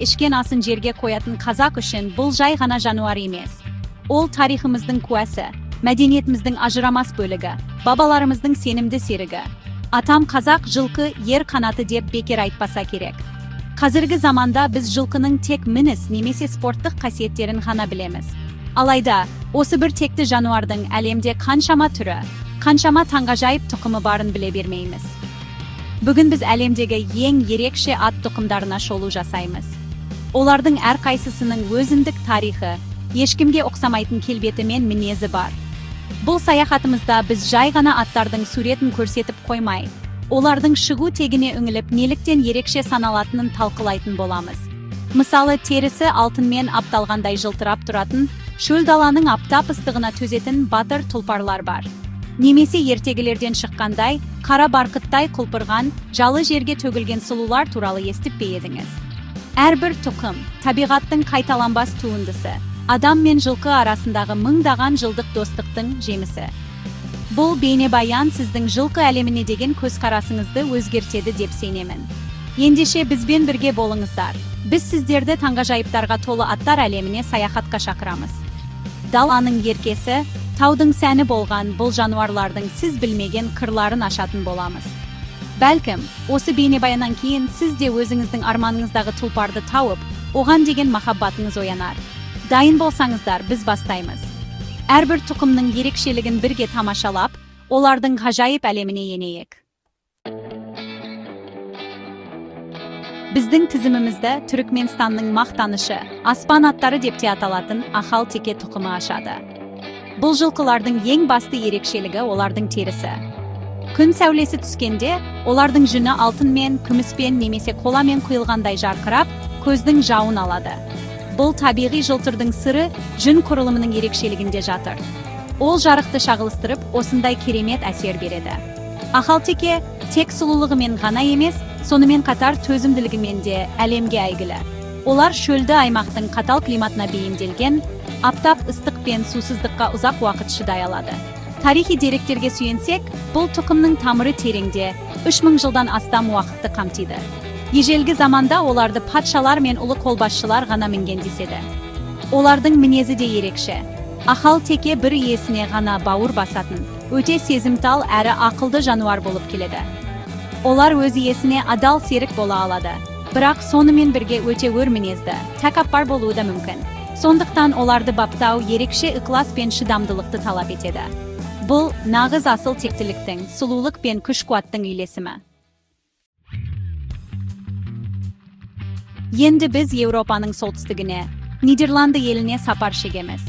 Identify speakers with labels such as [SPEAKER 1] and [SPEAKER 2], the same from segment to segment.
[SPEAKER 1] ішкен асын жерге қоятын қазақ үшін бұл жай ғана жануар емес. Ол тарихымыздың куәсі, мәдениетіміздің ажырамас бөлігі, бабаларымыздың сенімді серігі. Атам қазақ жылқы ер қанаты деп бекер айтпаса керек. Қазіргі заманда біз жылқының тек мініс немесе спорттық қасиеттерін ғана білеміз. Алайда, осы бір текті жануардың әлемде қаншама түрі, қаншама таңғажайып тұқымы барын біле бермейміз. Бүгін біз әлемдегі ең ерекше ат тұқымдарына шолу жасаймыз. Олардың әрқайсысының өзіндік тарихы, ешкімге ұқсамайтын келбеті мен мінезі бар. Бұл саяхатымызда біз жай ғана аттардың суретін көрсетіп қоймай, олардың шығу тегіне үңіліп, неліктен ерекше саналатынын талқылайтын боламыз. Мысалы, терісі алтынмен апталғандай жылтырап тұратын, шөл даланың аптап ыстығына төзетін батыр тұлпарлар бар. Немесе ертегілерден шыққандай, қара барқыттай құлпырған, жалы жерге төгілген сұлулар туралы естіп пе едіңіз? Әрбір тұқым, табиғаттың қайталанбас туындысы, адам мен жылқы арасындағы мыңдаған жылдық достықтың жемісі. Бұл бейнебаян сіздің жылқы әлеміне деген көзқарасыңызды өзгертеді деп сенемін. Ендеше бізбен бірге болыңыздар. Біз сіздерді таңғажайыптарға толы аттар әлеміне саяхатқа шақырамыз. Даланың еркесі, таудың сәні болған бұл жануарлардың сіз білмеген қырларын ашатын боламыз. Бәлкім, осы бейнебаяннан кейін сіз де өзіңіздің арманыңыздағы тұлпарды тауып, оған деген махаббатыңыз оянар. Дайын болсаңыздар, біз бастаймыз. Әрбір тұқымның ерекшелігін бірге тамашалап, олардың ғажайып әлеміне енейік. Біздің тізімімізді Түрікменстанның мақтанышы, аспан аттары деп те аталатын Ахал-теке тұқымы ашады. Бұл жылқылардың ең басты ерекшелігі олардың терісі. Күн сәулесі түскенде, олардың жүні алтынмен, күміспен немесе қоламен құйылғандай жарқырап, көздің жауын алады. Бұл табиғи жылтырдың сыры жүн құрылымының ерекшелігінде жатыр. Ол жарықты шағылыстырып, осындай керемет әсер береді. Ахал-теке тек сұлулығымен ғана емес, сонымен қатар төзімділігімен де әлемге әйгілі. Олар шөлді аймақтың қатал климатына бейімделген, аптап ыстық пен сусыздыққа ұзақ уақыт шыдай алады. Тарихи деректерге сүйенсек, бұл тұқымның тамыры тереңде, 3000 жылдан астам уақытты қамтиды. Ежелгі заманда оларды патшалар мен ұлы қолбасшылар ғана мінген деседі. Олардың мінезі де ерекше. Ахал-теке бір иесіне ғана бауыр басатын, өте сезімтал әрі ақылды жануар болып келеді. Олар өз иесіне адал серік бола алады, бірақ сонымен бірге өте өр мінезді, тәкаппар болуы да мүмкін. Сондықтан оларды баптау ерекше ықылас пен шыдамдылықты талап етеді. Бұл нағыз асыл тектіліктің, сұлулық пен күш-қуаттың үйлесімі. Енді біз Еуропаның солтүстігіне, Нидерланды еліне сапар шегеміз.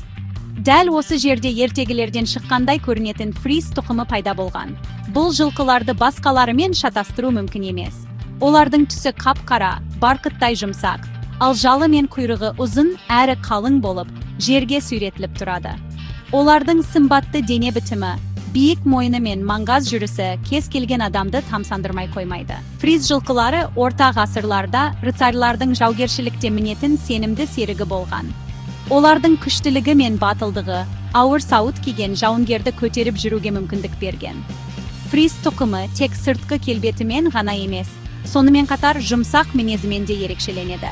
[SPEAKER 1] Дәл осы жерде ертегілерден шыққандай көрінетін фриз тұқымы пайда болған. Бұл жылқыларды басқаларымен шатастыру мүмкін емес. Олардың түсі қап-қара, барқыттай жұмсақ, ал жалы мен құйрығы ұзын әрі қалың болып, жерге сүйретіліп тұрады. Олардың сымбатты дене бітімі, биік мойны мен маңғаз жүрісі кез келген адамды тамсандырмай қоймайды. Фриз жылқылары орта ғасырларда рыцарьлардың жаугершілікте мінетін сенімді серігі болған. Олардың күштілігі мен батылдығы ауыр сауыт киген жауынгерді көтеріп жүруге мүмкіндік берген. Фриз тұқымы тек сыртқы келбетімен ғана емес, сонымен қатар жұмсақ мінезімен де ерекшеленеді.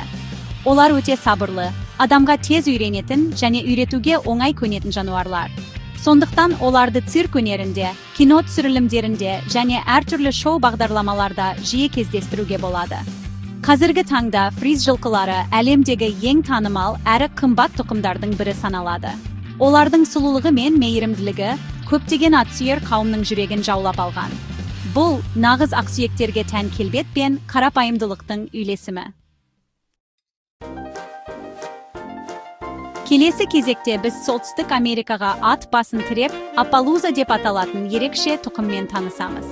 [SPEAKER 1] Олар өте сабырлы, адамға тез үйренетін және үйретуге оңай көнетін жануарлар. Сондықтан оларды цирк өнерінде, кино түсірілімдерінде және әртүрлі шоу бағдарламаларда жиі кездестіруге болады. Қазіргі таңда фриз жылқылары әлемдегі ең танымал әрі қымбат тұқымдардың бірі саналады. Олардың сұлулығы мен мейірімділігі көптеген атсүйер қауымның жүрегін жаулап алған. Бұл нағыз ақсүйектерге тән келбет пен қарапайымдылықтың үйлесімі. Келесі кезекте біз Солтүстік Америкаға ат басын тіреп, Апалуза деп аталатын ерекше тұқыммен танысамыз.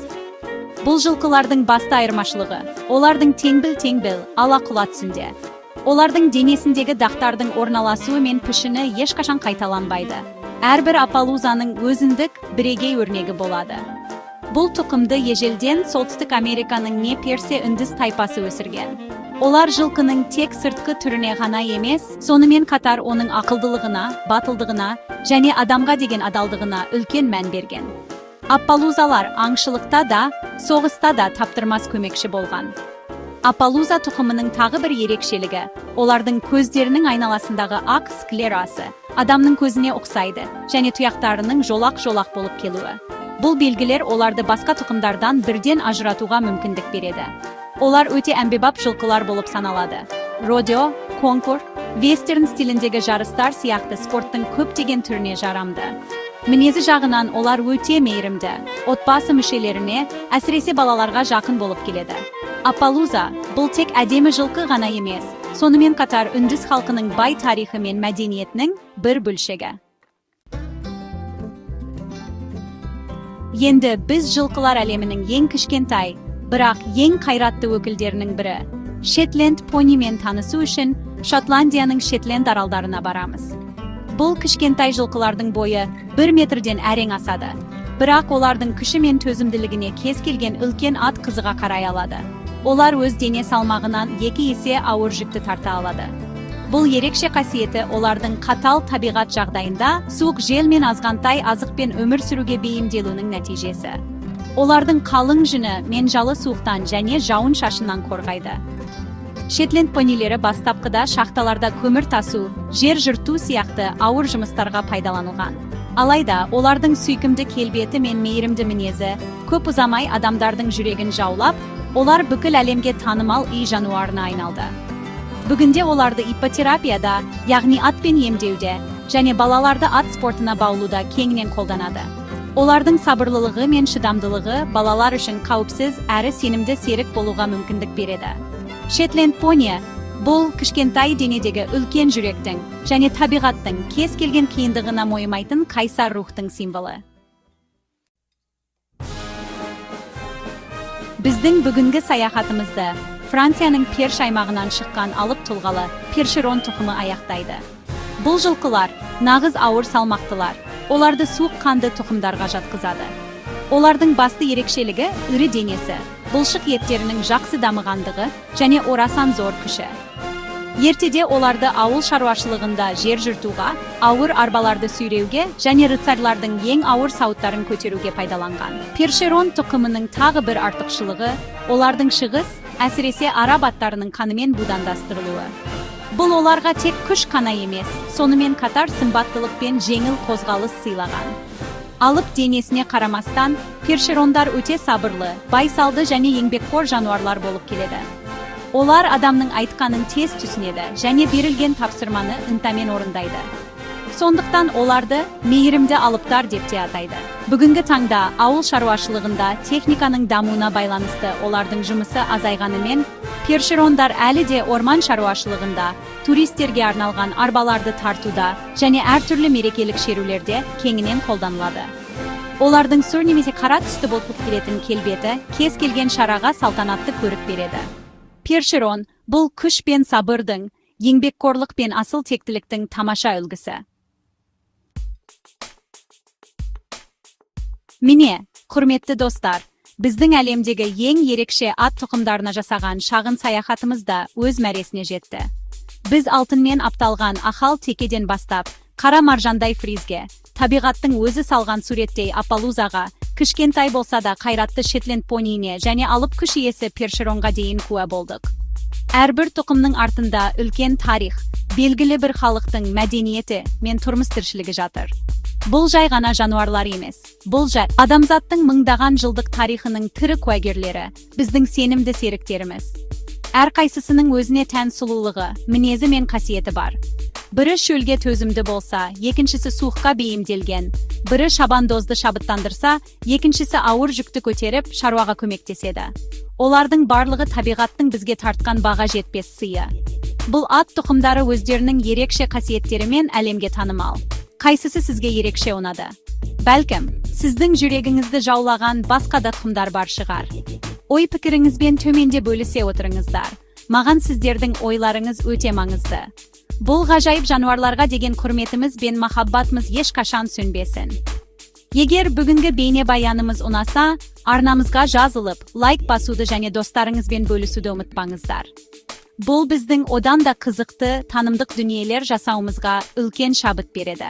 [SPEAKER 1] Бұл жылқылардың басты айырмашылығы, олардың теңбіл-теңбіл, ала-құла түсінде. Олардың денесіндегі дақтардың орналасуы мен пішіні ешқашан қайталанбайды. Әрбір Апалузаның өзіндік бірегей өрнегі болады. Бұл тұқымды ежелден Солтүстік Американың не персе үндіс тайпасы өсірген. Олар жылқының тек сыртқы түріне ғана емес, сонымен қатар оның ақылдылығына, батылдығына және адамға деген адалдығына үлкен мән берген. Аппалузалар аңшылықта да, соғыста да таптырмас көмекші болған. Appaloosa tuxumining tag'i bir ерекшелігі, олардың көздерінің айналасындағы ақ склерасы адамның көзіне ұқсайды, және тұяқтарының жолақ-жолақ болып келуі. Бұл белгілер оларды басқа тұқымдардан бірден ажыратуға мүмкіндік береді. Олар өте әмбебап жылқылар болып саналады. Родео, конкур, вестерн стиліндегі жарыстар сияқты спорттың көптеген түріне жарамды. Мінезі жағынан олар өте мейірімді, отбасы мүшелеріне, әсіресе балаларға жақын болып келеді. Appaloosa бұл тек әдемі жылқы ғана емес, сонымен қатар үндіс халқының бай тарихы мен мәдениетінің бір бөлшегі. Енді біз жылқылар әлемінің ең кішкентай, бірақ ең қайратты өкілдерінің бірі, Шетланд понимен танысу үшін Шотландияның Шетланд аралдарына барамыз. Бұл кішкентай жылқылардың бойы 1 метрден әрең асады, бірақ олардың күші мен төзімділігіне кез келген үлкен ат қызыға қарай алады. Олар өз дене салмағынан 2 есе ауыр жүкті тарта алады. Бұл ерекше қасиеті олардың қатал табиғат жағдайында суық жел мен азғантай азықпен өмір сүруге бейімделуінің нәтижесі. Олардың қалың жүні мен жалы суықтан және жауын шашыннан қорғайды. Шетланд понилері бастапқыда шахталарда көмір тасу, жер жырту сияқты ауыр жұмыстарға пайдаланылған. Алайда, олардың сүйкімді келбеті мен мейірімді мінезі көп ұзамай адамдардың жүрегін жаулап, олар бүкіл әлемге танымал үй жануарына айналды. Бүгінде оларды иппотерапияда, яғни атпен емдеуде, және балаларды ат спортына баулуда кеңінен қолданады. Олардың сабырлылығы мен шыдамдылығы балалар үшін қауіпсіз әрі сенімді серік болуға мүмкіндік береді. Шетланд пони бұл кішкентай денедегі үлкен жүректің және табиғаттың кез келген қиындығына мойымайтын қайсар рухтың символы. Біздің бүгінгі саяхатымызды Францияның Перш аймағынан шыққан алып тұлғалы першерон тұқымы аяқтайды. Бұл жылқылар нағыз ауыр салмақтылар, оларды суық қанды тұқымдарға жатқызады. Олардың басты ерекшелігі ірі денесі, бұлшық еттерінің жақсы дамығандығы және орасан зор күші. Ертеде оларды ауыл шаруашылығында жер жыртуға, ауыр арбаларды сүйреуге және рыцарьлардың ең ауыр сауыттарын көтеруге пайдаланған. Першерон тұқымының тағы бір артықшылығы олардың шығыс, әсіресе араб аттарының қанымен будандастырылуы. Бұл оларға тек күш қана емес, сонымен қатар сымбаттылық пен жеңіл қозғалыс сыйлаған. Алып денесіне қарамастан, першерондар өте сабырлы, байсалды және еңбекқор жануарлар болып келеді. Олар адамның айтқанын тез түсінеді және берілген тапсырманы ынтамен орындайды. Сондықтан оларды мейірімді алыптар деп те атайды. Бүгінгі таңда ауыл шаруашылығында техниканың дамуына байланысты олардың жұмысы азайғанымен, першерондар әлі де орман шаруашылығында, туристерге арналған арбаларды тартуда және әртүрлі мерекелік шерулерде кеңінен қолданылады. Олардың сұр немесе қара түсті болып келетін келбеті кез келген шараға салтанатты көрік береді. Першерон бұл күш пен сабырдың, еңбекқорлық пен асыл тектіліктің тамаша үлгісі. Міне, құрметті достар, біздің әлемдегі ең ерекше ат тұқымдарына жасаған шағын саяхатымызда өз мәресіне жетті. Біз алтынмен апталған ахал текеден бастап, қара маржандай фризге, табиғаттың өзі салған суреттей Appaloosa'ға, кішкентай болса да қайратты Шетланд понийіне және алып күш иесі першеронға дейін куә болдық. Әрбір тұқымның артында үлкен тарих, белгілі бір халықтың мәдениеті мен тұрмыс тіршілігі жатыр. Бұл жай ғана жануарлар емес, бұл жай адамзаттың мыңдаған жылдық тарихының тірі куәгерлері, біздің сенімді серіктеріміз. Әрқайсысының өзіне тән сұлулығы, мінезі мен қасиеті бар. Бірі шөлге төзімді болса, екіншісі суыққа бейімделген, бірі шабандозды шабыттандырса, екіншісі ауыр жүкті көтеріп, шаруаға көмектеседі. Олардың барлығы табиғаттың бізге тартқан баға жетпес сыйы. Бұл ат тұқымдары өздерінің ерекше қасиеттерімен әлемге танымал. Қайсысы сізге ерекше ұнады? Бәлкім, сіздің жүрегіңізді жаулаған басқа да тұқымдар бар шығар. Ой пікіріңізбен төменде бөлісе отырыңыздар. Маған сіздердің ойларыңыз өте маңызды. Бұл ғажайып жануарларға деген құрметіміз бен махаббатымыз ешқашан сөнбесін. Егер бүгінгі бейне баянымыз ұнаса, арнамызға жазылып, лайк басуды және достарыңызбен бөлісуді ұмытпаңыздар. Бұл біздің одан да қызықты, танымдық дүниелер жасауымызға үлкен шабыт береді.